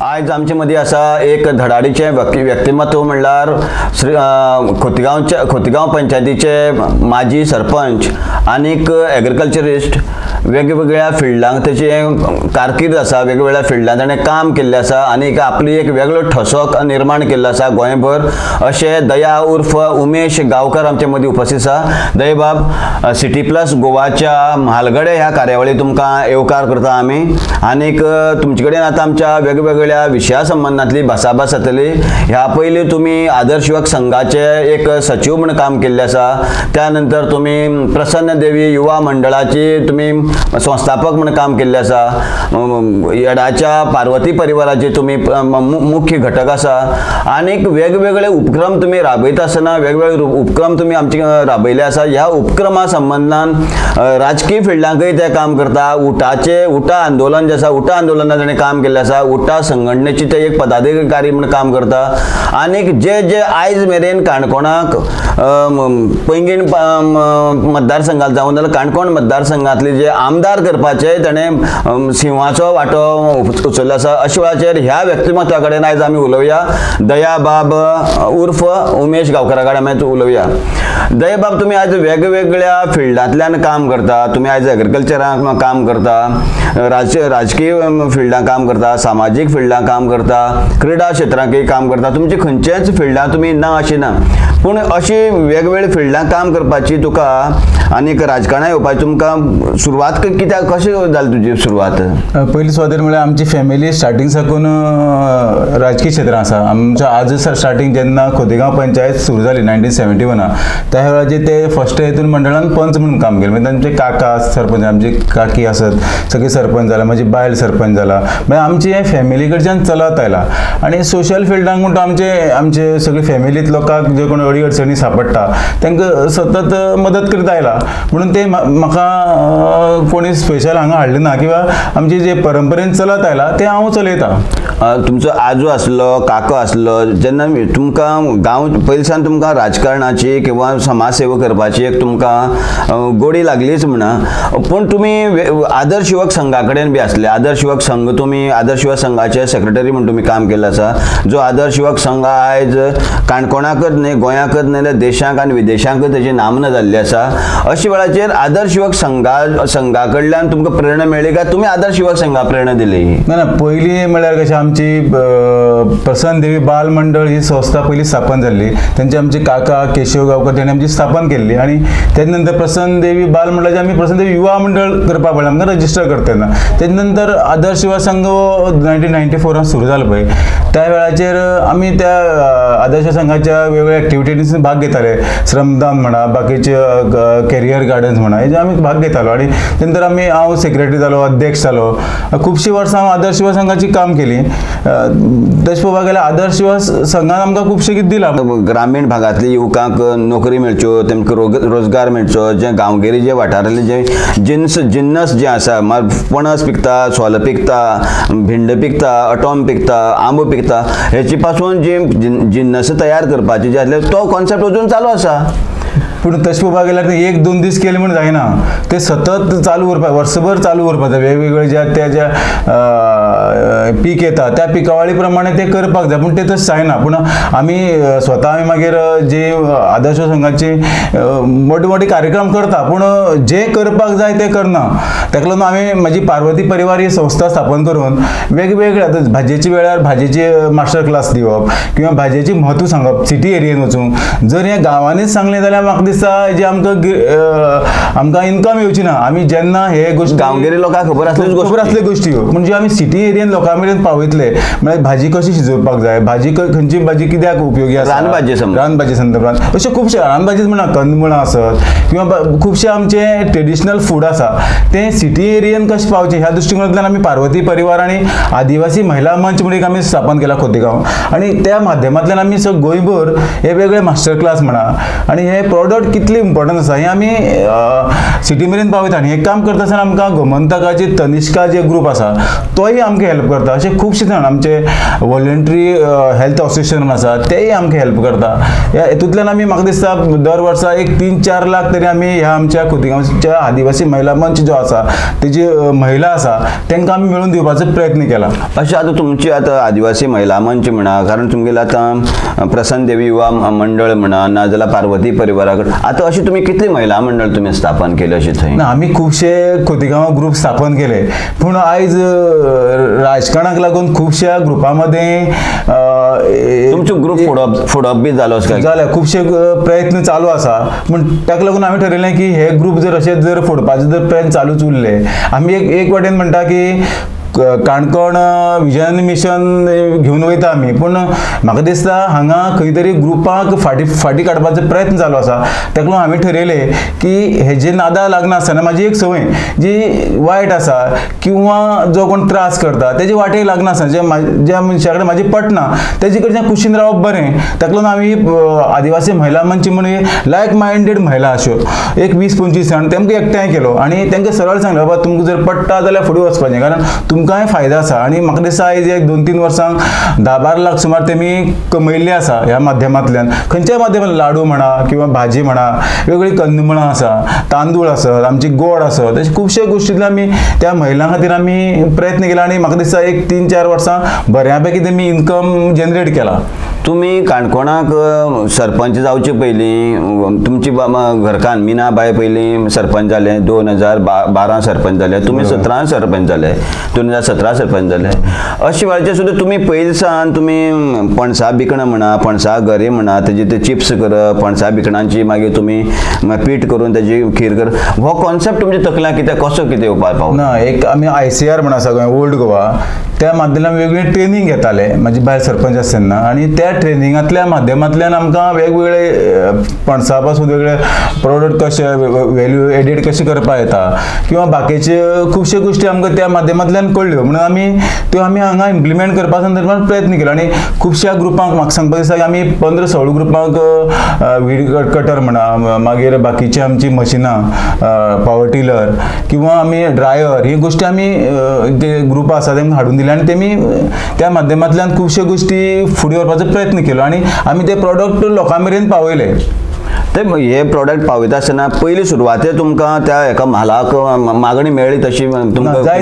आज आमचे मदी आसा एक धडाडीचे व्यक्तिमत्व म्हणल्यार खोतीगांव पंचायतीचे माजी सरपंच आनीक एग्रीकल्चरिस्ट वेगवेगळ्या फिल्डांत त्याची कारकीर्द आसा, वेगवेगळ्या फिल्डांत ताणें काम केल्लें आसा आनीक आपली एक वेगळो ठसो निर्माण केल्लो आसा गोंयभर अशे दया उर्फ उमेश गांवकर आमचे मदीं उपस्थित आसा। दया बाब, सिटी प्लस गोवाच्या म्हालगडे ह्या कार्यावळी तुमकां येवकार करता आमी आनीक तुमचे कडेन आतां आमच्या वेगवेगळ्या विशया संबंधांतली भासाभास जातली। ह्या पयलीं तुमी आदर्श युवक संघाचे एक सचिव म्हणून काम केल्लें आसा, त्यानंतर तुमी प्रसन्न देवी युवा मंडळाची तुमी संस्थापक म्हणून काम केल्लें आसा, येडाच्या पार्वती परिवाराचे तुमी मुख्य घटक आसा आनीक वेगवेगळे उपक्रम तुमी राबयता आसतना वेगवेगळे उपक्रम तुमी आमचे राबयले आसा। ह्या उपक्रमा संबंधान राजकीय फिल्डांकय ते काम करता। उटा आंदोलन जे आसा, उटा आंदोलनात ताणें काम केल्लें आसा, उटा संघटनेची ते एक पदाधिकारी म्हणून काम करता आनीक जे आयज मेरेन काणकोणाक पैंगीण मतदारसंघात जावन जाल्यार काणकोण मतदारसंघातले जे आमदार करपाचे ताणें सिंहाचो वांटो उचललो आसा। अशा वेळाचेर ह्या व्यक्तिमत्वा कडेन आयज आमी उलोवया। दया बाब उर्फ उमेश गांवकरा कडेन आमी उलोवया। दया बाब, तुमी आयज वेगवेगळ्या फिल्डांतल्यान काम करता, तुमी आयज एग्रीकल्चरान काम करता, राजकीय फिल्डां काम करता, सामाजीक फिल्डां काम करता, क्रीडा क्षेत्रांकय काम करता, तुमची खंयचेच फिल्डां तुमी ना अशी ना, पूण अशी वेगवेगळ्या फिल्डां काम करपाची तुका आनीक राजकारणांत येवपाची तुमकां सुरवात कित्याक कशी जाली तुजी सुरवात? पयली सुवातेर म्हळ्यार आमची फॅमिली स्टार्टींग साकून राजकीय क्षेत्रांत आसा। आमच्या आज स्टार्टींग जेन्ना खोतीगांव पंचायत सुरू जाली 1971 त्या वेळाचेर ते फर्स्ट हेतून मंडळान पंच म्हणून काम केलें। म्हणजे तांचे काका सरपंच, आमची काकी आसत सगळी सरपंच जाला, म्हजी बायल सरपंच जाला, म्हणजे आमची हे फॅमिली कडच्यान चलत आयला। आनी सोशल फिल्डांक म्हणटा आमचे सगळी फॅमिलींत लोकांक जे कोण अडी अडचणी सापडटा तांकां सतत मदत करीत आयला, म्हणून ते म्हाका कोणी स्पेशल हांगा हाडलें ना किंवा आमची जे परंपरेन चलत आयला ते हांव चलयता। तुमचो आजो आसलो, काको आसलो, जेन्ना तुमकां गांव पयलीसान तुमकां राजकारणाची किंवा समाज सेवा करपाची एक तुमकां गोडी लागलीच म्हणा, पूण तुमी आदर्श युवक संघा कडेन बी आसले। आदर्श युवक संघ तुमी आदर्श युवक संघाचे सेक्रेटरी म्हणून तुमी काम केल्लें आसा, जो आदर्श युवक संघ आयज काणकोणाकच न्हय गोंयाकच न्हय जाल्यार देशांक आनी विदेशांकय तेजी नामना जाल्ली आसा। अशा वेळाचेर आदर्श युवक संघा कडल्यान तुमकां प्रेरणा मेळ्ळी काय तुमी आदर्श युवक संघा प्रेरणा दिली? ना, पयली म्हळ्यार कशें आमची प्रसन्न देवी बाल मंडळ ही संस्था पयली स्थापन जाल्ली, तेंचे आमचे काका केशव गांवकर तेणें आमची स्थापन केल्ली आनी तेजे नंतर प्रसन्न देवी बाल मंडळाचे आमी प्रसन्न देवी युवा मंडळ करपाक पडलें आमकां रजिस्टर करतना। तेजे नंतर आदर्श युवा संघ 1994 सुरू जालो पळय, त्या वेळाचेर आमी त्या आदर्श संघाच्या वेगवेगळ्या एक्टिविटीज भाग घेताले, श्रमदान म्हणा, बाकीचे कॅरियर गार्डन्स म्हणा, हेजे आमी भाग घेतालो आनी नंतर हांव सेक्रेटरी जालो, अध्यक्ष जालो। खुबशीं वर्सां हांव आदर्श युवा संघाची काम केली। तशें पळोवपाक गेल्यार आदर्श युवा संघान आमकां खुबशें कितें दिलां। ग्रामीण भागांतल्या युवकांक नोकरी मेळच्यो, तेमकां रोजगार मेळचो, जे गांवगिरी जे वाठारांतले जे जिन्नस जे आसा, पणस पिकता, सोल पिकता, भिंड पिकता, अटोम पिकता, आंबो पिकता, हेचे पासून जे जिन्नस तयार करपाचे जे आसले तो कॉन्सेप्ट अजून चालू आसा। पूण तशें पळोवपाक गेल्यार एक दोन दीस केले म्हण जायना, ते सतत चालू उरपाक, वर्सभर चालू उरपाक, वेगवेगळे ज्या पीक येता त्या पिकावळी प्रमाणे ते करपाक जाय, पूण ते तशें जायना। पूण आमी स्वता मागीर जे आदर्श संघाचे मोठे मोठे कार्यक्रम करता, पूण जे करपाक जाय ते करना। ताका लागून हांवें म्हाजी पार्वती परिवार ही संस्था स्थापन करून वेगवेगळे आतां भाजयेच्या वेळार भाजयेचे मास्टर क्लास दिवप किंवा भाजयेची म्हत्व सांगप, सिटी एरियेन वचूंक। जर हे गांवांनीच सांगलें जाल्यार म्हाका दिसता जे आमकां इन्कम येवची ना। आमी जेन्ना हे गोश्टी गांवगिरी लोकांक खबर आसले गोश्टी म्हणजे आमी सिटी एरियेन लोकां मेरेन पावयतले, म्हळ्यार भाजी कशी शिजोवपाक जाय, भाजी खंयची भाजी कित्याक उपयोगी आसा, रानभाजी संदर्भात अशें खुबशे रानभाजी म्हणा, कंदमुळां आसत किंवा खुबशे आमचे ट्रेडिशनल फूड आसा ते सिटी एरियेन कशें पावचे ह्या दृश्टिकोनांतल्यान आमी पार्वती परिवार आनी आदिवासी महिला मंच म्हणून आमी स्थापन केला खोतीगांव, आनी त्या माध्यमांतल्यान आमी गोंयभर हे वेगळे मास्टर क्लास म्हणा आनी हे प्रॉडक्ट गट कितली इम्पॉर्टंट आसा हें आमी सिटी मेरेन पावयता. आनी हें काम करता आसतना आमकां गोमंतकाची तनिष्का जे ग्रूप आसा तोय आमकां हेल्प करता. अशे खुबशे जाण आमचे वॉलंटरी हेल्थ असोसिएशन आसा तेय आमकां हेल्प करता. हेतूंतल्यान आमी म्हाका दिसता दर वर्सा एक 3-4 लाख तरी आमी ह्या आमच्या खोतीगांवच्या आदिवासी महिला मंच जो आसा तेजी महिला आसा तांकां आमी मेळून दिवपाचो प्रयत्न केला. अशें आतां तुमची आतां आदिवासी महिला मंच म्हणा, कारण तुमगेलें आतां प्रसन्न देवी युवा मंडळ म्हणा, नाजाल्यार पार्वती परिवारा कडेन आतां अशी तुमी कितली महिला मंडळ तुमी स्थापन केले अशें थंय? ना, आमी खुबशे खोतीगांव ग्रूप स्थापन केले, पूण आयज राजकारणाक लागून खुबश्या ग्रुपां मध्ये तुमचो ग्रूप फुडप बी जालो जाल्यार खुबशे प्रयत्न चालू आसा. पूण ताका लागून आमी ठरयलें की हे ग्रूप जर अशें जर फुडपाचे जर प्रयत्न चालूच उरले, आमी एक वाटेन म्हणटा की काणकोण विजन मिशन घेवन वयता आमी, पूण म्हाका दिसता हांगा खंय तरी ग्रुपाक फाटी काडपाचो प्रयत्न चालू आसा. ताका लागून हांवें ठरयलें की हेजे नादा लागना आसतना म्हाजी एक संवय जी वायट आसा किंवा जो कोण त्रास करता तेजी वाटेक लागना आसतना ज्या मनशा कडेन म्हाजी पटना तेजे कडच्यान कुशीन रावप बरें. ताका लागून आमी आदिवासी महिला मंच म्हणून लायक मायंडेड महिला अश्यो एक 20-25 जाण तेमकां एकठांय केलो आनी तांकां सरळ सांगलें बाबा तुमकां जर पडटा जाल्यार फुडें वचपाचें, कारण तुमकांय फायदो आसा. आनी म्हाका दिसता आयज एक 2-3 वर्सांक 10-12 लाख सुमार तेमी कमयल्ले आसा ह्या माध्यमांतल्यान. खंयच्याय माध्यमांतल्यान लाडू म्हणा किंवा भाजी म्हणा, वेगळी कंदमुळां आसा, तांदूळ आसत, आमची गोड आसत, अशे खुबशे गोश्टींतल्यान आमी त्या महिलां खातीर आमी प्रयत्न केला आनी म्हाका दिसता एक 3-4 वर्सां बऱ्यापैकी तेमी इन्कम जनरेट केला. तुमी काणकोणाक सरपंच जावचे पयलीं तुमची घरकान मिनाबाई पयलीं सरपंच जाले, 2012 सरपंच जाले, तुमी 17 सरपंच जाले, 2017 सरपंच जाले. अशे वेळाचेर सुद्दां तुमी पयलीं सावन तुमी पणसा बिकणां म्हणा, पणसा गरे म्हणा, तेजे ते चिप्स करप, पणसा बिकणांची मागीर तुमी पीठ करून तेजी खीर करप, हो कॉन्सेप्ट तुमच्या तकल्यान कितें कसो कितें येवपाक पावलो? ना, एक आमी ICR म्हणून आसा गोंय ओल्ड गोवा, त्या माध्यमांतल्यान वेगवेगळे ट्रेनिंग घेताले म्हाजी बायल सरपंच आसतना, आनी त्या ट्रेनिंगांतल्या माध्यमांतल्यान आमकां वेगवेगळे पणसा पासून वेगळे प्रोडक्ट कशे वेल्यू एडीड कशे करपाक येता किंवा बाकीचे खुबशे गोश्टी आमकां त्या माध्यमांतल्यान कळ्ळ्यो, म्हणून आमी हांगा इम्प्लिमेंट करपा संदर्भांत प्रयत्न केलो. आनी खुबश्या ग्रुपांक म्हाका सांगपाक दिसता की आमी 15-16 ग्रुपांक वीड कटर म्हणा, मागीर बाकीची आमची मशिनां, पावर टिलर किंवा आमी ड्रायर, ही गोश्टी आमी जे ग्रुपां आसा तेंकां हाडून दिले आनी तेमी त्या माध्यमांतल्यान खुबश्यो गोश्टी फुडें व्हरपाचो प्रयत्न केलो आनी आमी ते प्रोडक्ट लोकां मेरेन पावयले. ते हे प्रोडक्ट पावयता आसतना पयलीं सुरवातेर तुमकां त्या एका म्हालाक मागणी मेळ्ळी तशी तुमकां जाय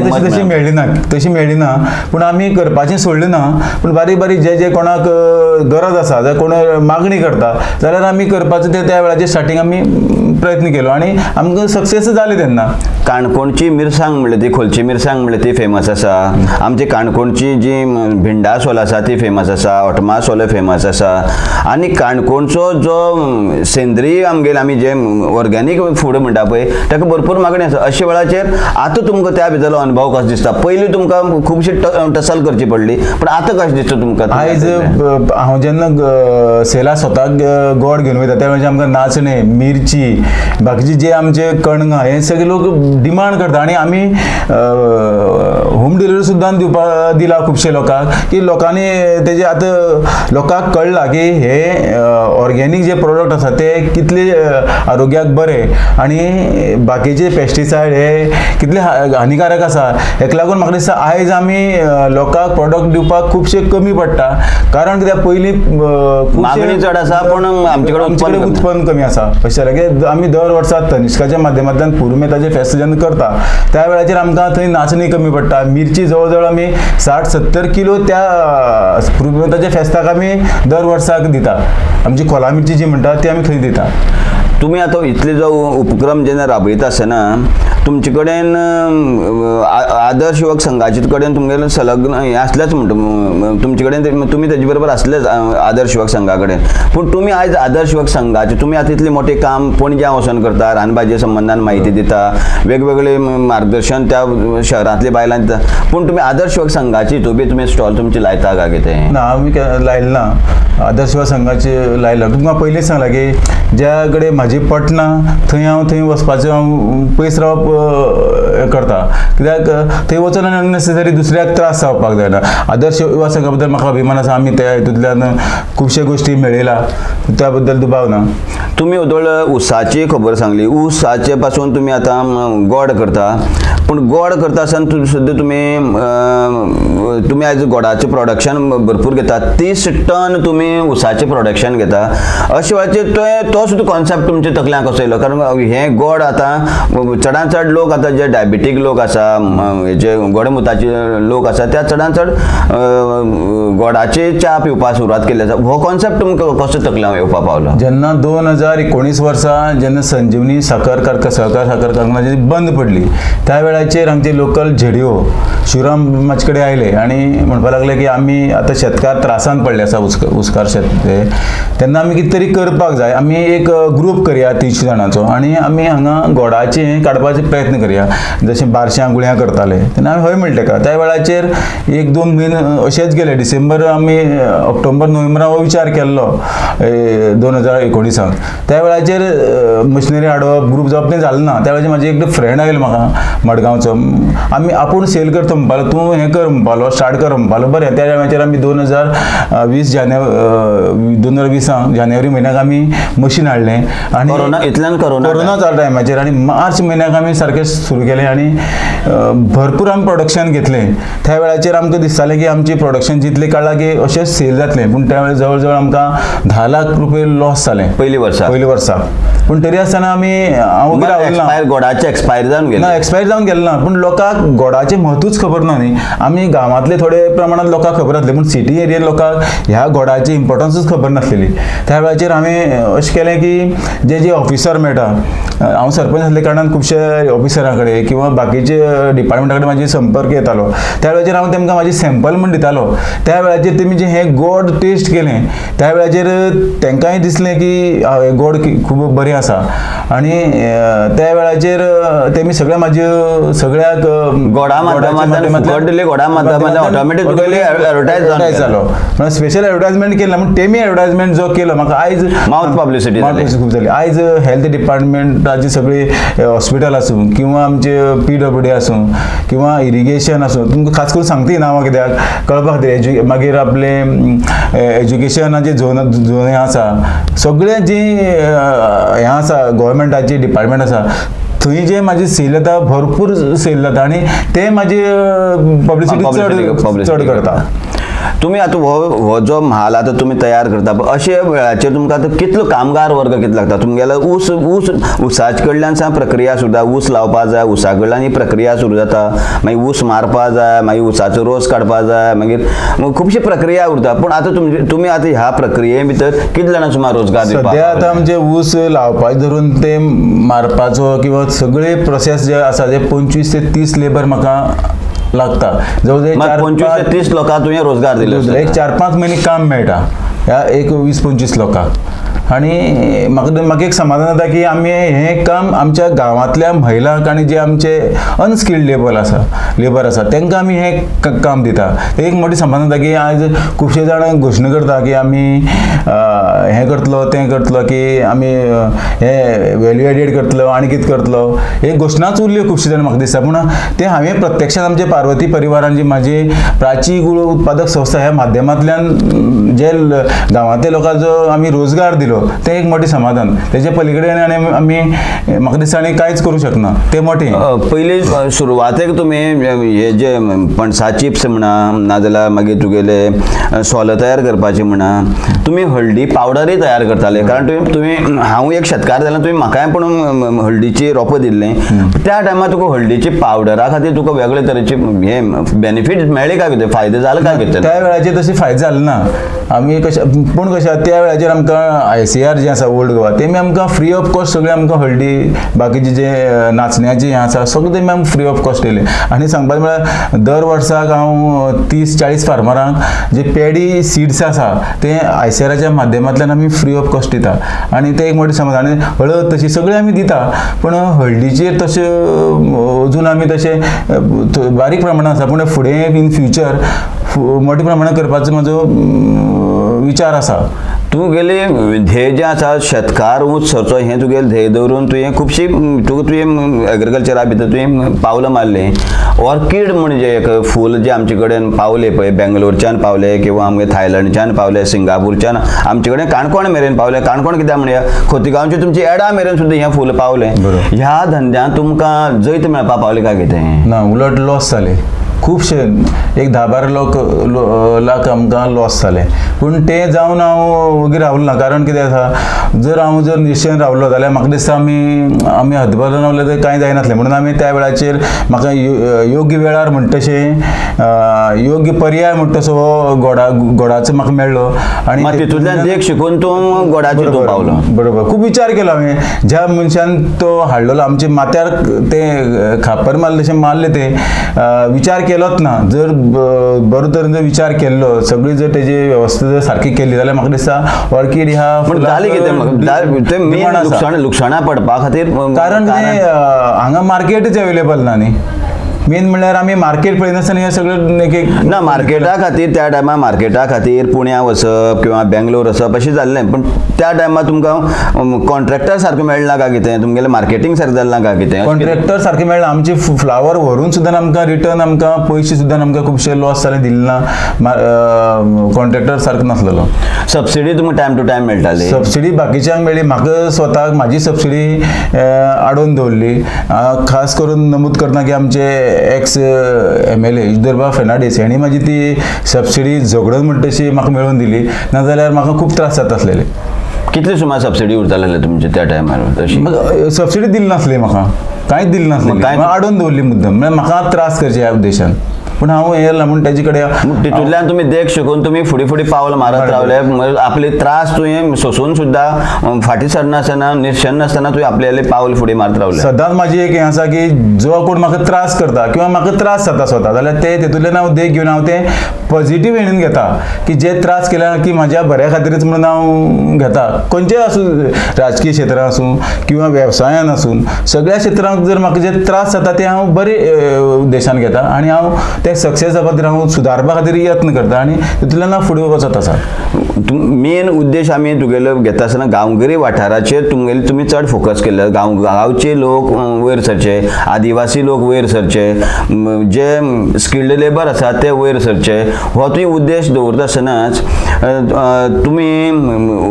तशी मेळ्ळी ना, पूण आमी करपाचें सोडलें ना. पूण बारीक बारीक जे कोणाक गरज आसा, जर कोण मागणी करता जाल्यार आमी करपाचो त्या वेळाचेर स्टार्टींग आमी प्रयत्न केलो आनी आमकां सक्सेस जालें. तेन्ना काणकोणची मिरसांग म्हणली ती खोलची मिरसांग म्हणली ती फेमस आसा, आमची काणकोणची जी भिंडा सोल आसा ती फेमस आसा, ओटमा सोल फेमस आसा, आनी काणकोणचो जो सेंद्रीय आमी जे ऑर्गेनीक फूड म्हणटा पळय ताका भरपूर मागणी आसा. अशा वेळाचेर आतां तुमकां त्या भितरलो अनुभव कसो दिसता? पयलीं तुमकां खुबशी टसल करची पडली, पण आतां कशें दिसता तुमकां? आयज हांव जेन्ना सेला स्वताक गोड घेवन वयता त्या वेळाचेर आमकां नाचणे, मिरची, बाकीचे जे आमचे कणगां हे सगळे लोक डिमांड करता आनी आमी होम डिलिव्हरी सुद्दां दिवपाक दिला खुबशे लोकांक, की लोकांनी तेजे आतां लोकांक कळ्ळां की हे ऑर्गेनीक जे प्रोडक्ट आसा ते कितले आरोग्याक बरे आनी बाकीचे पेस्टिसायड हे कितले हानिकारक आसा. हेका लागून म्हाका दिसता आयज आमी लोकांक प्रोडक्ट दिवपाक खुबशे कमी पडटा, कारण कित्याक पयलीं मागणी चड आसा पूण आमचे कडेन उत्पन्न कमी आसा. अशें जालें आमी दर वर्सा तनिष्काच्या माध्यमांतल्यान पुरुमेताचे फेस्त जेन्ना करता त्या वेळाचेर आमकां थंय नाचणी कमी पडटा, मिरची जवळ जवळ आमी 60-70 किलो त्या पुरुमेताच्या फेस्ताक आमी दर वर्साक दिता. आमची खोला मिरची जी म्हणटा ती आमी थंय दिता. तुम्ही आता इतले जो उपक्रम जेन्ना राबयता आसतना तुमचे कडेन आदर्श युवक संघाचे कडेन तुमगेलें संलग्न हें आसलेंच म्हणटा, तुमचे कडेन तुमी तेजे बरोबर आसलेच आदर्श युवक संघा कडेन, पूण तुमी आयज आदर्श युवक संघाचे तुमी आतां इतलें मोठें काम पणज्या वचून करता, रानभाजी संबंधान म्हायती दिता, वेगवेगळे मार्गदर्शन त्या शहरांतल्या बायलांक दिता, पूण तुमी आदर्श युवक संघाची हितून तुमी स्टॉल तुमचे लायता काय कितें? ना, आमी लायलें ना. आदर्श युवक संघाचे लायला. तुमकां पयलींच सांगलां की ज्या कडेन म्हाजी पटना थंय वचपाचें हांव पयस रावप करता, कित्याक थंय वचून आनी अननेसेसरी दुसऱ्याक त्रास जावपाक जायना. आदर्श युवा संघा बद्दल म्हाका अभिमान आसा, आमी त्या हितूंतल्यान खुबशे गोश्टी मेळयला, त्या बद्दल दुबाव ना. तुम्ही उदोळ ऊसाची खबर सांगली, ऊसाचे पासून तुम्ही आता गोड करता, पूण गोड करता आसतना सुद्दां तुम्ही आयज गोडाचें प्रोडक्शन भरपूर घेता, 30 टन तुम्ही ऊसाचें प्रोडक्शन घेता. अशे वेळाचेर तो सुद्दां कॉन्सेप्ट तुमच्या तकल्यान कसो येयलो? कारण हे गोड आतां चडांत चड लोक आतां जे डायबिटीक लोक आसा, जे गोडेमुताचे लोक आसा, त्या चडांत चड गोडाची च्या पिवपाक सुरवात केल्ली आसा. हो कॉन्सेप्ट तुमकां कसो तकल्यान येवपाक पावलो? जेन्ना 2019 वर्सा जेन्ना संजीवनी सहकार कारखान्याची बंद पडली, त्या वेळाचेर आमचे लोकल झेडिओ शिवराम माचे कडेन आयले आनी म्हणपाक लागले की आमी आतां शेतकार त्रासान पडले आसा उसकार शेत, तेन्ना आमी कितें तरी करपाक जाय, आमी एक ग्रूप करया 300 जाणांचो आनी आमी हांगा गोडाचें काडपाचो प्रयत्न करया, जशें बारश्यां गुळ्यां करताले. तेन्ना आमी हय म्हणलें ताका. त्या वेळाचेर 1-2 म्हयने अशेंच गेले. डिसेंबर आमी ऑक्टोबर नोव्हेंबरा हो विचार केल्लो 2019. त्या वेळाचेर मशिनरी हाडप, ग्रूप जावप तें जालें ना. त्या वेळाचेर म्हाजे एक फ्रेंड आयलो म्हाका मडगांवचो, आमी आपूण सेल करता म्हणपालो, तूं हें कर म्हणपालो, स्टार्ट कर म्हणपालो. बरें. त्या वेळाचेर आमी 2020 जानेवारी म्हयन्याक आमी मशीन हाडलें आनी कोरोनाच्या टायमाचेर, आनी मार्च म्हयन्याक आमी सारकें सुरू केलें आनी भरपूर आमी प्रोडक्शन घेतलें. त्या वेळाचेर आमकां दिसतालें की आमचें प्रोडक्शन जितलें काडलां की अशें सेल जातलें, पूण त्या वेळार जवळ जवळ आमकां 10 लाख रुपया लॉस जालें पयलीं वर्सा. पूण तरी आसतना आमी गोडाचें एक्सपायर जावन गेलें ना, पूण लोकांक गोडाचें म्हत्वूच खबर ना न्ही. आमी गांवांतले थोडे प्रमाणांत लोकांक खबर आसलें, पूण सिटी एरियेंत लोकांक ह्या गोडाची इम्पोर्टन्सूच खबर नासलेली. त्या वेळाचेर हांवें अशें केलें की जे ऑफिसर मेळटा, हांव सरपंच आसले कारणान खुबशे ऑफिसरां कडेन किंवा बाकीचे डिपार्टमेंटा कडेन म्हाजे संपर्क येतालो. त्या वेळाचेर हांव तेमकां म्हाजी सॅम्पल म्हण दितालो. त्या वेळाचेर तेमी जे हें गोड टेस्ट केलें, त्या वेळाचेर तेंकांय दिसलें की हें गोड खूब बरें आसा. आनी त्या वेळाचेर तेमी सगळ्या म्हाज्या सगळ्याक गोडा माध्यमांतल्यान ऑटोमॅटीक एडवर्टायज जालो. स्पेशल एडवर्टायजमेंट केला, पूण तेमी एडवर्टायजमेंट जो केलो म्हाका आयज माउथ पब्लिसिटी खूब जाली. आयज हेल्थ डिपार्टमेंटाची सगळी हॉस्पिटल आसूं किंवा आमचे PWD आसूं किंवा इरिगेशन आसूं, तुमकां खास करून सांगता नांवां कित्याक कळपा खातीर. मागीर आपले एज्युकेशनाचे झोन हें आसा, सगळे जी हें आसा गव्हर्मेंटाची डिपार्टमेंट आसा, थंय जे म्हाजी सेल जाता भरपूर सेल जाता आनी ते म्हाजी पब्लिसिटी चड करता. तुम्ही आता हो जो म्हाल आता तुम्ही तयार करता, अशे वेळाचेर तुमकां आतां कितलो कामगार वर्ग कितलो लागता? तुमगेलो ऊसाचे कडल्यान सा प्रक्रिया सुरू जाता, ऊस लावपा जाय, ऊसा कडल्यान ही प्रक्रिया सुरू जाता, मागीर ऊस मारपा जाय, मागीर ऊसाचो रोस काडपा जाय, मागीर खुबशी प्रक्रिया उरता. पूण आतां तुमी आतां ह्या प्रक्रिये भितर कितले जाणां सुमार रोजगार दिवपाक? सद्या आतां आमचे ऊस लावपाचे धरून ते मारपाचो किंवा सगळे प्रोसेस जे आसा ते 25 ते 30 लेबर म्हाका लागता. जवळ 25 ते 30 लोकांक तुवें रोजगार दिलो. एक 4-5 म्हयने काम मेळटा ह्या एक 20-25 लोकांक. आनी म्हाका एक समाधान जाता की आमी हें काम आमच्या गांवांतल्या महिलांक आनी जे आमचे अनस्किल्ड लेबर आसा तेंकां आमी हें काम दिता. एक मोठी समाधान जाता की आयज खुबशे जाण घोशणा करता की आमी हें करतलो तें करतलो, की आमी हें वॅल्यू एडेड करतलो आनी कितें करतलो, हे घोशणाच उरल्यो खुबशे जाण म्हाका दिसता. पूण ते हांवें प्रत्यक्षान आमचे पार्वती परिवारान जी म्हाजी प्राची गुळ उत्पादक संस्था ह्या माध्यमांतल्यान जे गांवांतल्या लोकांक जो आमी रोजगार दिलो, ते एक मोठे समाधान. तेजे पलीकडेन आमी म्हाका दिसता आनी कांयच करूं शकना, ते मोठे. पयलीं सुरवातेक तुमी हे जे पणसा चिप्स म्हणा, नाजाल्यार मागीर तुगेले सोलां तयार करपाचें म्हणा, तुमी हळदी पावडरय तयार करताले. कारण तुमी हांव एक शेतकार जाल्यार तुमी म्हाकाय पण हळदीची रोपां दिल्लें. त्या टायमार तुका हळदीची पावडरा खातीर तुका वेगळे तरेचे हे बेनिफीट मेळ्ळे काय कितें, फायदे जाले काय कितें? त्या वेळाचेर तशें फायदे जाले ना. आमी पूण कशें त्या वेळाचेर आमकां ICR जे आसा ओल्ड गोवा, तेमी आमकां फ्री ऑफ कॉस्ट सगळे आमकां हळदी बाकीचे जे नाचण्याचें हें आसा सगळें तेमी आमकां फ्री ऑफ कॉस्ट दिले. आनी सांगपाचें म्हळ्यार दर वर्साक हांव 30-40 फार्मरांक जे पेडी सिड्स आसा ते ICRच्या माध्यमांतल्यान आमी फ्री ऑफ कॉस्ट दिता. आनी ते एक मोठे समाधान. आनी हळद तशी सगळी आमी दिता, पूण हळदीचेर तशें अजून आमी तशें बारीक प्रमाणांत आसा, पूण फुडें इन फ्युचर मोठ्या प्रमाणांत करपाचो म्हजो विचार आसा. तूं गेली ध्येय जें आसा शेतकार उंच सरचो हें तुगेलें ध्येय दवरून तुवें खुबशी तुवें एग्रीकल्चरा भितर तुवें पावलां मारलीं. ऑर्कीड म्हणजे एक फूल जे आमचे कडेन पावले पळय, बेंगलोरच्यान पावले किंवा आमगे थायलंडच्यान पावले, सिंगापूरच्यान आमचे कडेन काणकोण मेरेन पावले. काणकोण कित्याक म्हणया खोतीगांवचे तुमची एडा मेरेन सुद्दां हें फूल पावलें. ह्या धंद्यान तुमकां जैत मेळपाक पावलें काय कितें? ना, उलट लॉस जाले खुबशे. एक 10-12 लाख आमकां लॉस जाले. पूण तें जावन हांव वगैरे रावलो ना. कारण कितें आसा, जर निश्चयन रावलो जाल्यार म्हाका दिसता आमी हद्दपासून रावले तर कांय जायनासलें. म्हणून आमी त्या वेळाचेर म्हाका योग्य वेळार म्हणटा तशें योग्य पर्याय म्हणटा तसो हो गोडाचो म्हाका मेळ्ळो. आनी तितूंतल्यान देख शिकून तूं गोडाचेर तूं पावलो. बरोबर. खूब विचार केलो हांवें. ज्या मनशान तो हाडलेलो आमच्या माथ्यार ते खापर मारले तशें मारले ते विचार केलोच ना. जर बरो तरेन जर विचार केल्लो, सगळी जर तेजी वेवस्था जर सारकी केली जाल्यार म्हाका दिसता ऑर्कीड ह्या पूण जालें कितें लुकसाणा पडपा खातीर? कारण हांगा मार्केटच अवेलेबल ना न्ही. मेन म्हणल्यार आमी मार्केट पळयनासतना हें सगळें ना. मार्केटा खातीर त्या टायमार मार्केटा खातीर पुण्या वचप किंवा बेंगलोर वचप अशें जाल्लें. पूण त्या टायमार तुमकां कॉन्ट्रॅक्टर सारको मेळना काय कितें? तुमगेलें मार्केटींग सारकें जालें ना काय कितें? कॉन्ट्रॅक्टर सारकें मेळना. आमची फ्लावर व्हरून सुद्दां आमकां रिटर्न आमकां पयशे सुद्दां आमकां खुबशे लॉस जाले, दिले ना. कॉन्ट्रॅक्टर सारको नासलेलो. सबसिडी तुमकां टायम टू टायम मेळटाली? सबसिडी बाकीच्यांक मेळ्ळी. म्हाका स्वताक म्हाजी सबसिडी आडोवन दवरली. खास करून नमूद करता की आमचे एक्स MLA इश्दरबा फेर्नांडीस हेणी म्हाजी ती सबसिडी झगडून म्हणटा तशी म्हाका मेळून दिली. नाजाल्यार म्हाका खूब त्रास जाता आसलेले. कितली सुमार सबसिडी उरताले तुमचे त्या टायमार तशी? सबसिडी दिली नासली म्हाका, कांयच दिली नासली. आडोवन दवरली मुद्दम, म्हळ्यार म्हाका त्रास करचे ह्या उद्देशान. पूण हांव हे म्हणून तेजे कडेन तितूंतल्यान तुमी देख शिकून तुमी फुडें पावल मारत रावले. आपले त्रास तुवें सोसून सुद्दां फाटीं सरनासतना निश्चन नासतना तुवें आपले पावल फुडें मारत रावले. सदांच म्हाजी एक हें आसा की जो कोण म्हाका त्रास करता किंवा म्हाका त्रास जाता स्वता जाल्यार तेतूंतल्यान हांव देख घेवन हांव तें पॉझिटीव हेणीन घेता की जे त्रास केल्या की म्हाज्या बऱ्या खातीरच म्हणून हांव घेता. खंयचेय आसूं, राजकीय क्षेत्रांत आसूं किंवा वेवसायान आसूं, सगळ्या क्षेत्रांत जर म्हाका जे त्रास जाता ते हांव बरे उद्देशान घेता आनी हांव ते सक्सेस जावपा खातीर हांव सुदारपा खातीर यत्न करता आनी तितूंतल्यान हांव फुडें वचत आसा. मेन उद्देश आमी तुगेलो घेता आसतना गांवगिरी वाठाराचेर तुमी चड फोकस केल्ले. गांवचे लोक वयर सरचे, आदिवासी लोक वयर सरचे, जे स्किल्ड लेबर आसा ते वयर सरचे, हो तुवें उद्देश दवरता आसतनाच तुमी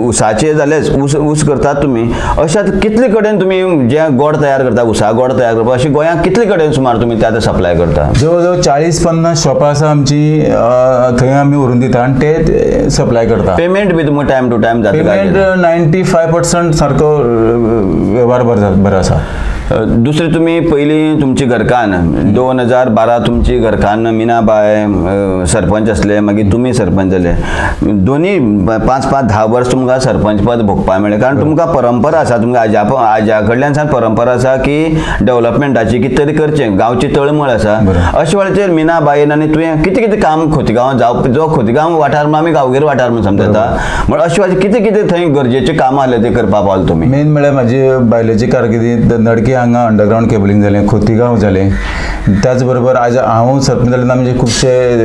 उसाचे जाल्यार ऊस करतात तुमी. अशात कितले कडेन तुमी जे गोड तयार करता, उसा गोड तयार करता, अशें गोंयांत कितले कडेन सुमार तुमी ते सप्लाय करता? जवळ जवळ 40-50 शॉपां आसा आमची, थंय आमी व्हरून दिता आनी ते सप्लाय करता. पेमेंट बी तुमकां टायम टू टायम जाता? पेमेंट 95% सारको वेव्हार बरो आसा. दुसरें तुमी पयलीं तुमची घरकान्न 2012 तुमची घरकान्न मिनाबाय सरपंच आसले, मागीर तुमी सरपंच जाले. दोनी 5-10 वर्स तुमकां सरपंच पद भोगपाक मेळ्ळें. कारण तुमकां परंपरा आसा, तुमकां आज्या कडल्यान सावन परंपरा आसा की डेव्हलपमेंटाची कितें तरी करचें, गांवची तळमळ आसा. अशे वेळाचेर मिनाबायेन आनी तुवें कितें कितें काम खोतीगांव जो खोतीगांव वाठार म्हणून आमी गांवगिरो वाठार म्हणून समजता, म्हण अशे वेळाचेर कितें कितें थंय गरजेचें कामां आसलें ते करपाक पावले तुमी? मेन म्हळ्यार म्हाजी बायलेची कारकिर्दींत नडकी हांगा अंडरग्रावंड केबलिंग जालें, खोतीगांव जालें. त्याच बरोबर आज हांव सरपंच जाल्यार आमचे खुबशे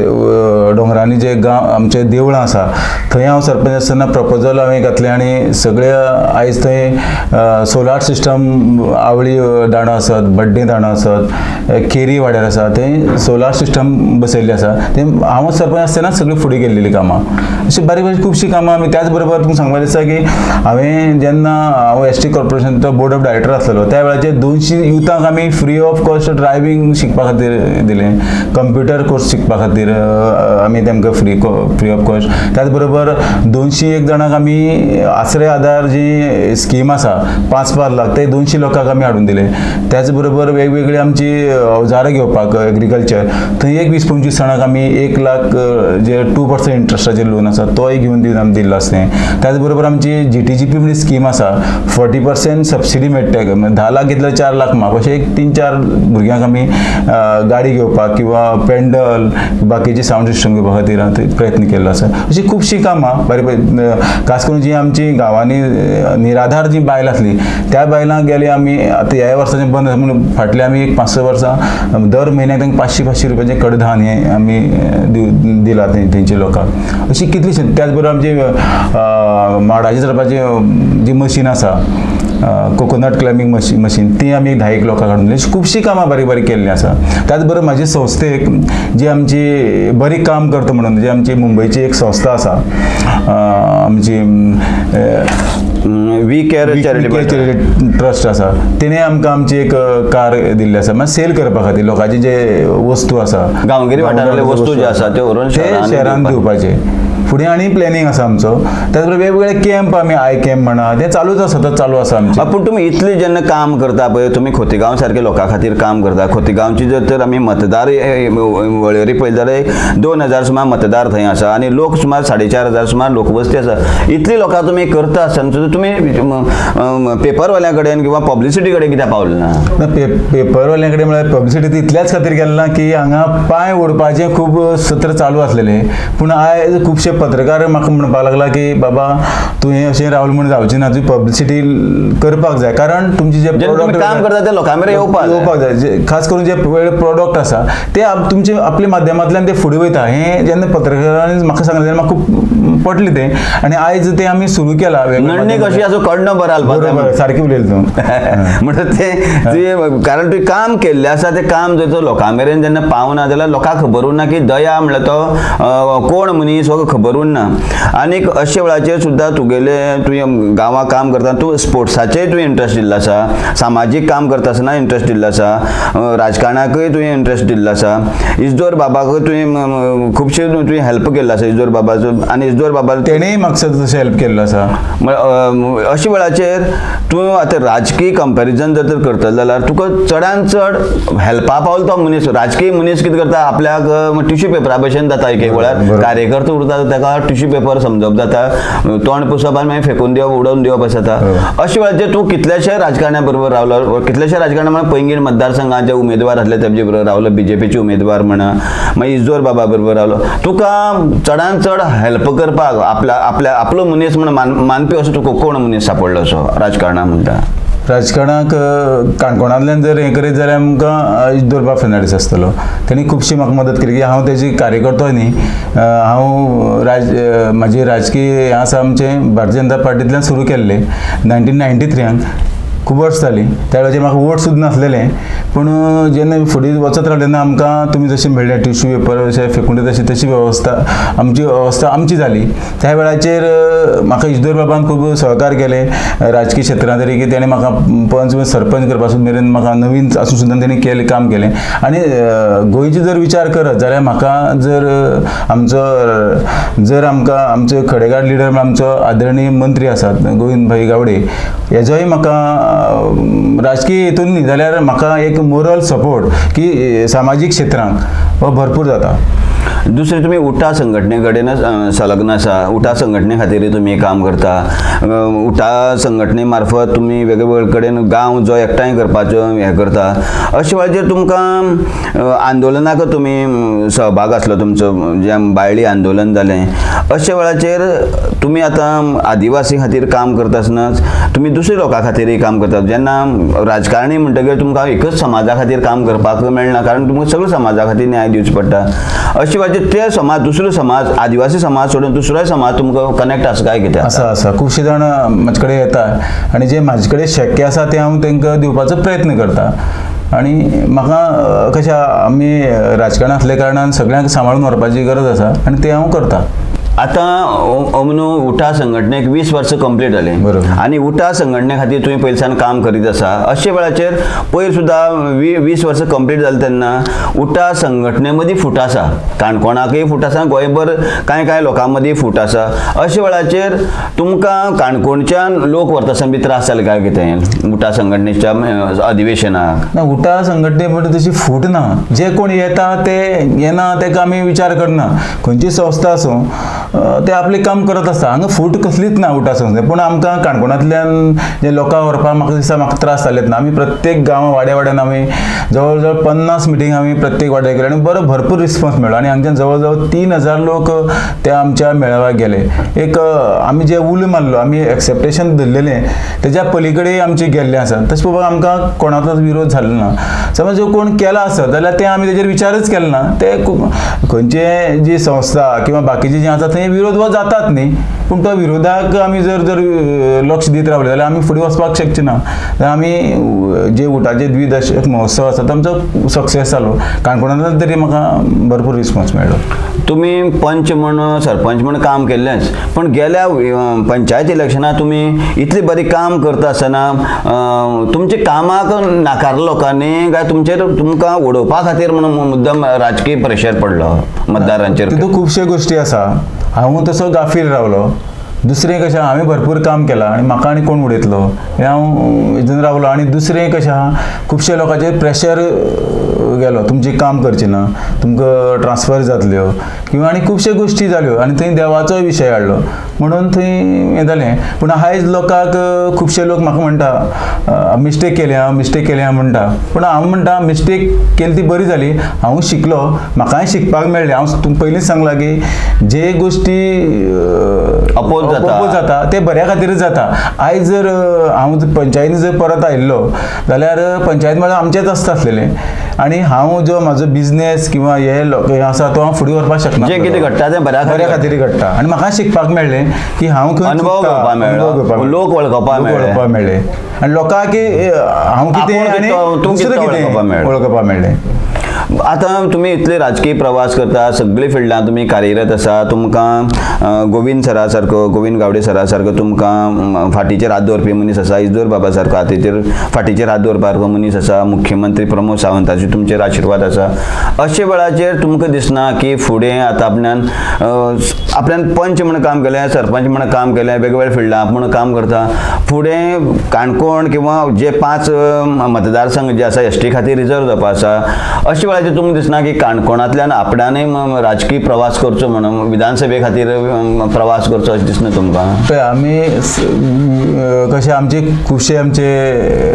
दोंगरांनी जे गांव आमचे देवळां आसा थंय हांव सरपंच आसतना प्रपोजल हांवें घातलें आनी सगळे आयज थंय सोलार सिस्टम, आवळी दांडो आसत, बड्डे दांडो आसत, केरी वाड्यार आसा, थंय सोलार सिस्टम बसयल्लें आसा. तें हांव सरपंच आसतना सगळीं फुडें गेल्लेलीं कामां. अशीं बारीक बारीक खुबशीं कामां आमी. त्याच बरोबर तुमकां सांगपाक दिसता की हांवें जेन्ना हांव ST कॉर्पोरेशनचो बोर्ड ऑफ डायरेक्टर आसलेलो त्या वेळाचेर 200 युथांक आमी फ्री ऑफ कॉस्ट ड्रायव्हिंग शिकपा खातीर दिलें, कंप्युटर कोर्स शिकपा खातीर आमी तेमकां फ्री ऑफ कॉस्ट. त्याच बरोबर 201 जाणांक आमी आश्रय आधार जी स्कीम आसा 5-5 लाख ते 200 लोकांक आमी हाडून दिले. त्याच बरोबर वेगवेगळी आमची अवजारां घेवपाक एग्रीकल्चर थंय 20-25 जाणांक आमी 1 लाख जे 2% इंट्रस्टाचेर लोन आसा तोय घेवन दिवन दिल्लो आसलें. त्याच बरोबर आमची GTGP म्हणजे स्कीम आसा, 40% सबसिडी मेळटा. 10 लाख घेतल्यार 4 लाख माग अशें एक 3-4 भुरग्यांक आमी गाडी घेवपाक किंवा पेंडल बाकीचे साऊंड सिस्टम घेवपा खातीर प्रयत्न केल्लो आसा. अशी खुबशीं कामां बारीक खास करून जी आमची गांवांनी निराधार जी बायल आसली त्या बायलांक गेले आमी आतां ह्या वर्साचें बंद आसा म्हणून फाटले आमी एक 5-6 वर्सां दर म्हयन्याक तांकां 500 रुपयाचें कडधान हें आमी दिलां तेंच्या लोकांक. अशी कितलीशी त्याच बरोबर आमची माडाची चडपाची जी मशीन आसा कोकोनट क्लायंबिंग मशीन ती आमी 10 लोकांक हाडून दिली. खुबशीं कामां बारीक बारीक केल्लीं आसा. त्याच बरोबर म्हाजी संस्थेक जी आमची बरी काम करता म्हणून जी आमची मुंबयची एक संस्था आसा आमची वी केअर चॅरिटेबल ट्रस्ट आसा तिणे आमकां आमची एक कार दिल्ली आसा म्हणजे सेल करपा खातीर लोकांचे जे वस्तू आसा गांवगिरी वाठारांतले वस्तू जे आसा ते व्हरून शहरांत दिवपाचे. फुडें आनी प्लॅनिंग आसा आमचो. त्याच बरोबर वेगवेगळे कॅम्प आमी आय कॅम्प म्हणा ते चालूच आसा सतत चालू आसा आमचे. पूण तुमी इतले जेन्ना काम करता पळय तुमी खोतीगांव सारके लोकां खातीर काम करता. खोतीगांवची जर तर आमी मतदार वळेरी पळयत जाल्यार 2000 सुमार मतदार थंय आसा आनी लोक सुमार 4500 सुमार लोकवस्ती आसा. इतली लोकां तुमी करता आसतना तुमी पेपरवाल्या कडेन किंवा पब्लिसिटी कडेन कित्याक पावले ना? पेपरवाल्या कडेन म्हळ्यार पब्लिसिटी इतल्याच खातीर गेलें ना की हांगा पांय ओडपाचें खूब सत्र चालू आसलेलें. पूण आयज खुबशे पत्रकार म्हाका म्हणपाक लागला की बाबा तूं हें अशें रावल म्हूण जावचें ना, तुवें पब्लिसिटी करपाक जाय कारण तुमचे जे प्रोडक्ट काम करता ते लोकां मेरेन येवपाक जाय. खास करून जे प्रोडक्ट आसा ते तुमचे आपल्या माध्यमांतल्यान ते फुडें वयता. हें जेन्ना पत्रकारांनी म्हाका सांगलें तेन्ना म्हाका खूब पटलें तें आनी आयज तें आमी सुरू केलां. नडणी कशी आसो कडणं बरं सारकें उलयलें तूं म्हणटा तें कारण तुवें काम केल्लें आसा तें काम जर लोकां मेरेन जेन्ना पावना जाल्यार लोकांक खबर उरना की दया म्हणल्यार तो कोण मनीस हो खबर उरना. आनीक अशे वेळाचेर सुद्दां तुवें गांवांत काम करता तूं स्पोर्ट्साचेय तुवें इंट्रस्ट दिल्लो आसा, सामाजीक काम करता आसतना इंट्रस्ट दिल्लो आसा, राजकारणाकय तुवें इंट्रस्ट दिल्लो आसा. इजदोर बाबाकय तुवें खुबशे तुवें हेल्प केल्लो आसा इजदोर बाबाचो आनी इजदोर बाबा तेणेय म्हाका तशें हेल्प केल्लो आसा. अशे वेळाचेर तूं आतां राजकीय कंपेरिजन जर तर करतलो जाल्यार तुका चडांत चड हेल्पा पावलो तो मनीस. राजकीय मनीस कितें करता आपल्याक टिश्यू पेपरा भशेन जाता एक वेळार कार्यकर्ता उरता ताका टिश्यू पेपर समजप जाता, तोंड पुसप आनी मागीर फेकून दिवप उडोवन दिवप अशें जाता. अशे वेळाचेर तूं कितल्याशा राजकारण्या बरोबर रावलो, कितल्याशा राजकारण्या म्हळ्यार पैंगीण मतदारसंघात जे उमेदवार आसले तेजे बरोबर रावलो, बीजेपीचे उमेदवार म्हणा, मागीर इजदोर बाबा बरोबर रावलो. तुका चडांत चड हेल्प करपाक आपलो मनीस म्हण मानपी असो तुका कोण मनीस सांपडलो असो राजकारणांत म्हणटा? राजकारणाक काणकोणांतल्यान जर हें करीत जाल्यार आमकां इजदोर बाब फेर्नांडीस आसतलो. तेणी खुबशी म्हाका मदत केली की हांव तेजी कार्यकर्तो न्ही. हांव म्हाजी राजकीय हें आसा आमचें भारतीय जनता पार्टींतल्यान सुरू केल्लें 1993 खूब वर्स जाली. त्या वेळाचेर म्हाका वोट सुद्दां नासलेलें. पूण जेन्ना फुडें वचत रावलें तेन्ना आमकां तुमी जशें म्हणलें टिश्यू पेपर अशें फेकून दिता तशी वेवस्था आमची जाली. त्या वेळाचेर म्हाका इजदोर बाबान खूब सहकार केलें राजकीय क्षेत्रांत तरी की तेणें म्हाका पंच सरपंच करपासून मेरेन म्हाका नवीन आसूं सुद्दां तेणें काम केलें. आनी गोंयचे जर विचार करत जाल्यार म्हाका जर आमकां आमचो खडेगाड लिडर आमचो आदरणीय मंत्री आसात गोविंद भाई गावडे हेजोय म्हाका राजकीय हितून न्ही जाल्यार म्हाका एक मोरल सपोर्ट की सामाजीक क्षेत्रांक हो भरपूर जाता. दुसरे तुम्ही उठा संघटने कडेनच संलग्न आसा. उठा संघटने खातीर तुम्ही काम करता. उठा संघटने मार्फत तुम्ही वेगवेगळे कडेन गांव जो एकठांय करपाचो हें करता. अशे वेळाचेर तुमकां आंदोलनाक तुमी सहभाग आसलो तुमचो जें बायली आंदोलन जालें. अशे वेळाचेर तुमी आतां आदिवासी खातीर काम करता आसतनाच तुमी दुसऱ्या लोकां खातीरय काम करतात. जेन्ना राजकारणी म्हणटकीर तुमकां एकच समाजा खातीर काम करपाक मेळना कारण तुमकां सगळ्या समाजा खातीर न्याय दिवचो पडटा. अशे वेळाचेर ते समाज दुसरो समाज आदिवासी समाज सोडून दुसरोय समाज तुमकां कनेक्ट आसा काय कितें? आसा खुबशे जाण म्हाजे कडेन येता आनी जे म्हाजे कडेन शक्य आसा ते हांव तांकां दिवपाचो प्रयत्न करता. आनी म्हाका कशें आमी राजकारणांत आसले कारणान सगळ्यांक सांबाळून व्हरपाची गरज आसा आनी ते हांव करता. आतां अमनू उठा संघटनेक 20 वर्सां कंप्लीट जाली आनी उठा संघटने खातीर तुवें पयलींसान काम करीत आसा. अशे वेळाचेर पयर सुद्दां 20 वर्सां कंप्लीट जाली तेन्ना उठा संघटने मदीं फूट आसा. काणकोणाकय फूट आसा, गोंयभर कांय लोकां मदीं फूट आसा. अशे वेळाचेर तुमकां काणकोणच्यान लोक व्हरता आसतना बी त्रास जाले काय कितें उठा संघटनेच्या अधिवेशनाक? ना उठा संघटने म्हणटा तशी फूट ना. जे कोण येता ते येना तेका आमी विचार करना. खंयची संस्था आसूं ते आपले काम करत आसता. हांगा फूट कसलीच ना उठा संस्था. पूण आमकां काणकोणांतल्यान जे लोकां व्हरपाक म्हाका दिसता म्हाका त्रास जालेत ना. आमी प्रत्येक गांव वाड्यान आमी जवळ जवळ 50 मिटींग आमी प्रत्येक वाड्याक केली आनी बरो भरपूर रिस्पॉन्स मेळ्ळो आनी हांगच्यान जवळ जवळ 3000 लोक त्या आमच्या मेळाव्याक गेले. एक आमी जे उलो मारलो, आमी एक्सेप्टेशन धरलेलें तेज्या पलीकडे आमचे गेल्ले आसा. तशें पळोवपाक आमकां कोणाचोच विरोध जालो ना. समज जो कोण केला आसत जाल्यार ते आमी तेजेर विचारच केलो ना. ते खंयचे जी संस्था किंवा बाकीचे जे आसा थंय विरोध हो जातात न्ही, पूण तो विरोधाक आमी जर लक्ष दित रावले जाल्यार आमी फुडें वचपाक शकचे ना. आमी जे उठाचे द्विदशक महोत्सव आसा तो आमचो सक्सेस जालो. काणकोणांतल्यान तरी म्हाका भरपूर रिस्पॉन्स मेळ्ळो. तुम्ही पंच म्हण सरपंच म्हण काम केल्लेंच, पण गेल्या पंचायत इलेक्शनाक तुम्ही इतली बरी काम करता आसतना तुमच्या कामाक नाकारलो लोकांनी काय तुमकां उडोवपा खातीर म्हणून मुद्दम राजकीय प्रेशर पडलो मतदारांचेर? तितूंत खुबशे गोश्टी आसा. हांव तसो गाफील रावलो. दुसरें कशें हांवें भरपूर काम केलां आनी म्हाका आनी कोण उडयतलो हें हांव हितून रावलो. आनी दुसरें कशें आहा, खुबशे लोकांचेर प्रेशर गेलो, तुमची काम करची ना, तुमकां ट्रान्सफर जातल्यो किंवा आनी खुबशे गोश्टी जाल्यो आनी थंय देवाचो विशय हाडलो म्हणून थंय हें जालें. पूण आयज लोकांक खुबशे लोक म्हाका म्हणटा मिस्टेक केली हांव म्हणटा. पूण हांव म्हणटा मिस्टेक केली ती बरी जाली. हांव शिकलो, म्हाकाय शिकपाक मेळ्ळें. हांव पयलींच सांगलां की जे गोश्टी अपोज जाता ते बऱ्या खातीरच जाता. आयज जर हांव पंचायतीन जर परत आयिल्लो जाल्यार पंचायत मेळाव आमचेच आसता आसलेलें आनी हांव जो म्हाजो बिझनेस किंवा हे आसा तो हांव फुडें व्हरपाक शकना. जें कितें घडटा तें बऱ्या खातीर घडटा आनी म्हाका शिकपाक मेळ्ळें की हांव खंय अनुभव घेवपाक मेळ्ळो, लोक वळखपाक मेळ्ळे आनी लोकांक की हांव कितें आनी दुसरें कितें वळखपाक मेळ्ळें. आतां तुमी इतले राजकीय प्रवास करता, सगळी फिल्डां तुमी कार्यरत आसा. तुमकां गोविंद सरा सारको, गोविंद गावडे सरा सारको तुमकां फाटीचेर हात दवरपी मनीस आसा. इजदोर बाबा सारको फाटीचेर हात दवरपाचो मनीस आसा. मुख्यमंत्री प्रमोद सावंताचे तुमचेर आशिर्वाद आसा. अशे वेळाचेर तुमकां दिसना की फुडें आतां आपल्यान पंच म्हणून काम केलें, सरपंच म्हणून काम केलें, वेगवेगळ्या फिल्डां म्हणून काम करता, फुडें काणकोण किंवा जे 5 मतदारसंघ जे आसा एसटी खातीर रिजर्व जावपा आसा, अशे वेळाचेर तुमकां दिसना की काणकोणांतल्यान आपणानय राजकीय प्रवास करचो म्हणून विधानसभे खातीर प्रवास करचो अशें दिसना तुमकां? पळय आमी कशें आमचे खुबशे आमचे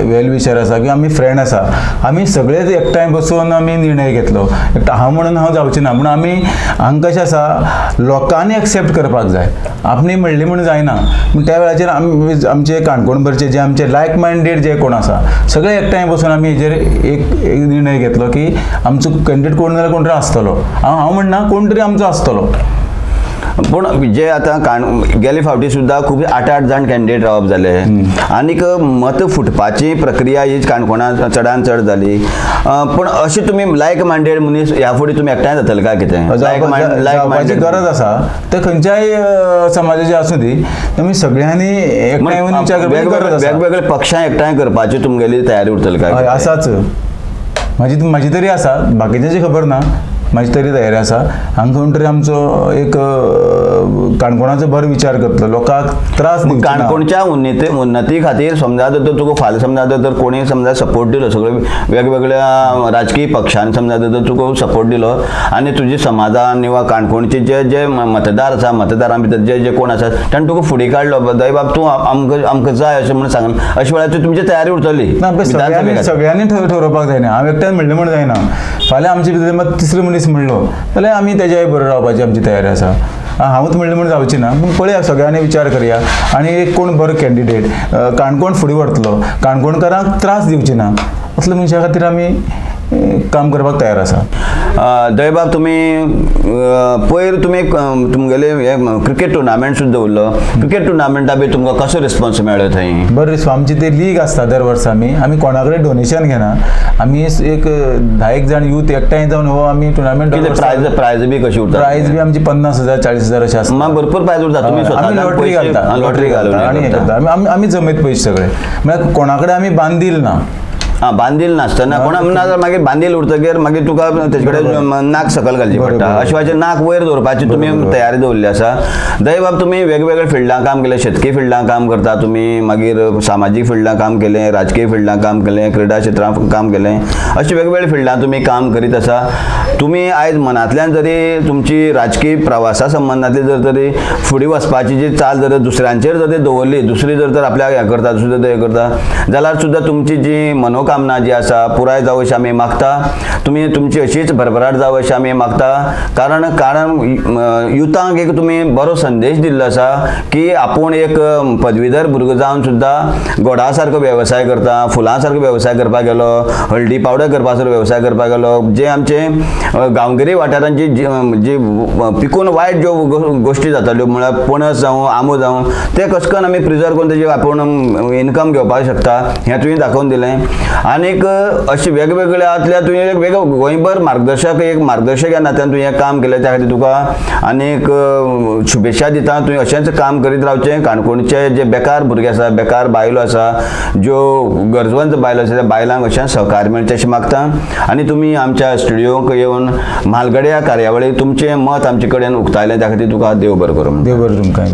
वेल विशर आसा किंवा आमी फ्रेंड आसा. आमी सगळेच एकठांय बसून आमी निर्णय घेतलो. हांव म्हणून हांव जावचें ना. पूण हांगा कशें आसा, लोकांनी एक्सेप्ट करपाक जाय. आपणी म्हणली म्हणून जायना. पूण त्या वेळाचेर आमचे काणकोणभरचे जे आमचे लायक मायंडेड जे कोण आसा सगळे एकठांय बसून आमी हेजेर एक निर्णय घेतलो की आमचो कॅन्डिडेट कोण जाल्यार कोण तरी आसतलो. हांव म्हणना कोण तरी आमचो आसतलो. पूण जे आतां गेले फावटी सुद्दां खूब 8-8 जाण कॅन्डिडेट रावप जाले आनीक मत फुटपाची प्रक्रिया ही काणकोणांत चडांत चड जाली. पूण अशें तुमी लायक मायंडेड मनीस ह्या फुडें तुमी एकठांय जातले काय कितें? जावपाची गरज आसा. ते खंयच्याय समाजाचे आसूं दी, तुमी सगळ्यांनी एकठांय येवन विचार करपाची गरज आसा. वेगवेगळे पक्षां एकठांय करपाची तुमगेली तयारी उरतली काय? आसाच. म्हाजी तरी आसा, बाकीच्यांची खबर ना. म्हाजी तरी तयारी आसा. हांगा कोण तरी आमचो एक काणकोणाचो बरो विचार करतलो, लोकांक त्रास दिवचो ना. काणकोणच्या उन्नती खातीर समजा जर तुका फाल्यां समजा जर कोणी समजा सपोर्ट दिलो, सगळे वेगवेगळ्या राजकीय पक्षांनी समजा जर तुका सपोर्ट दिलो आनी तुजी समाजान किंवा काणकोणचे जे मतदार आसा, मतदारां भितर जे कोण आसा ताणें तुका फुडें काडलो, दय बाब तूं आमकां जाय अशें म्हणून सांगलें, अशे वेळार तुमची तयारी उरतली? सगळ्यांनी ठरोवपाक जायना. हांव एकट्यान म्हणलें म्हणून जायना. फाल्यां आमचे भितर तिसरो मनीस म्हणलो जाल्यार आमी तेज्याय बरोबर रावपाची आमची तयारी आसा. हांवूच म्हणलें म्हणून जावची ना. पूण पळया, सगळ्यांनी विचार करया आनी एक कोण बरो कॅन्डिडेट काणकोण फुडें व्हरतलो, काणकोणकारांक त्रास दिवची ना, असल्या मनशा खातीर आमी काम करपाक तयार आसा. दयबाब तुमी पयर तुमी तुमगेले क्रिकेट टुर्नामेंट सुद्दां दवरलो. क्रिकेट टुर्नामेंटा बी तुमकां कसो रिस्पॉन्स मेळ्ळो थंय? बरो रिस्पॉन्स. आमची ते लीग आसता दर वर्सा. आमी कोणा कडेन डोनेशन घेना. आमी एक 10 जाण यूथ एकठांय जावन हो आमी टुर्नामेंट. प्रायज बी कशी उरता? प्रायज बी आमची 50,000 40,000 अशें आसता. भरपूर प्रायज उरता. तुमी आमी लॉटरी घालता. लॉटरी घालून आमी जमयत पयशे सगळे. म्हळ्यार कोणा कडेन आमी बांदील ना. बांदील नासतना कोणा मागीर बांदील उरतकीर मागीर तुका तेजे कडेन नाक सकयल घालची पडटा. अशे वेळाचेर नाक वयर दवरपाची तुमी तयारी दवरली आसा. दयबाब तुमी वेगवेगळ्या फिल्डां काम केलें, शेतकी फिल्डां काम करता तुमी, मागीर सामाजीक फिल्डां काम केलें, राजकीय फिल्डां काम केलें, क्रिडा क्षेत्रांत काम केलें, अशें वेगवेगळ्या फिल्डां तुमी काम करीत आसा. तुमी आयज मनांतल्यान जरी तुमची राजकीय प्रवासा संबंधांतली जर तरी फुडें वचपाची जी चाल जर दुसऱ्यांचेर जर दवरली, दुसरी जर आपल्याक हें करता, दुसरी जर हें करता जाल्यार सुद्दां तुमची जी मनोकामना जी आसा पुराय जावं अशी आमी मागता. तुमी तुमची अशीच भरभराट जावं अशी आमी मागता. कारण युथांक एक तुमी बरो संदेश दिल्लो आसा की आपूण एक पदवीधर भुरगो जावन सुद्दां गोडा सारको वेवसाय करता, फुलां सारको वेवसाय करपाक गेलो, हळदी पावडर करपाचो वेवसाय करपाक गेलो. जे आमचे गांवगिरी वाठारांची जी पिकून वायट ज्यो गोश्टी जाताल्यो म्हळ्यार पणस जावं आंबो जावं ते कशें करून आमी प्रिजर्व करून तेजे आपूण इनकम घेवपाक शकता हें तुवें दाखोवन दिलें. आनीक अशें वेगवेगळ्यांतल्या तुवें एक वेगळो गोंयभर मार्गदर्शक ह्या नात्यान तुवें हें काम केलें, त्या खातीर तुका आनीक शुभेच्छा दिता. तुवें अशेंच काम करीत रावचें. काणकोणचे जे बेकार भुरगे आसा, बेकार बायलो आसा, ज्यो गरजवंत बायलो आसा त्या बायलांक अशें सहकार्य मेळचें अशें मागता. आनी तुमी आमच्या स्टुडियोक येवन म्हालगड्या कार्यावळीक तुमचें मत आमचे कडेन उक्तायलें त्या खातीर तुका देव बरें करूं. देव बरें तुमकां.